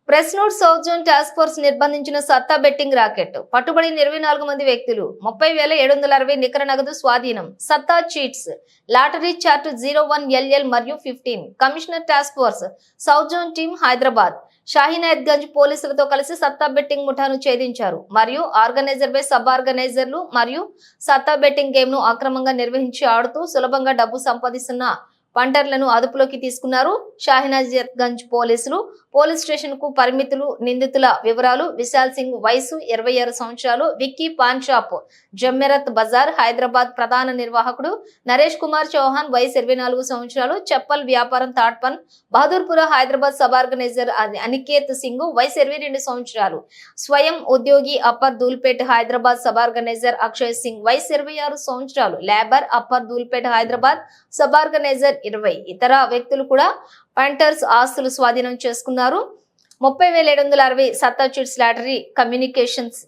Press note south zone task force నిర్బంధించిన సత్తా betting rocket పట్టుబడిన 24 మంది వ్యక్తులు 30,760 నికర నగదు స్వాధీనం. సత్తా చీట్స్ లాటరీ చార్ట్ 01LL మరియు 15 commissioner task force south zone team Hyderabad Shahinayat Ganj పోలీసులతో కలిసి సత్తా బెట్టింగ్ ముఠాను ఛేదించారు మరియు ఆర్గనైజర్ పై సబ్ ఆర్గనైజర్లు మరియు సత్తా బెట్టింగ్ గేమ్ ను అక్రమంగా నిర్వహించి ఆడుతూ సులభంగా డబ్బు సంపాదిస్తున్న పంటర్లను అదుపులోకి తీసుకున్నారు. షాహీనాయత్ గంజ్ పోలీస్ స్టేషన్ కు పరిమితులు, నిందితుల వివరాలు: విశాల్ సింగ్ వయసు 26 సంవత్సరాలు, విక్కీ పాన్ షాప్ జమ్మెరత్ బజార్ హైదరాబాద్ ప్రధాన నిర్వాహకుడు, నరేష్ కుమార్ చౌహాన్ వయసు 24 సంవత్సరాలు, చెప్పల్ వ్యాపారం తాడ్పన్ బహదూర్పుర హైదరాబాద్ సబ్ ఆర్గనైజర్ అనికేత్ సింగ్ వయసు 22 సంవత్సరాలు, స్వయం ఉద్యోగి upper Dhoolpet Hyderabad sub organiser Akshay Singh వయసు 26 సంవత్సరాలు, labour upper Dhoolpet Hyderabad sub organiser 20. ఇతర వ్యక్తులు కూడా పంటర్స్ ఆస్తులు స్వాధీనం చేసుకున్నారు. 30,760 సత్తా చిట్స్ లాటరీ కమ్యూనికేషన్స్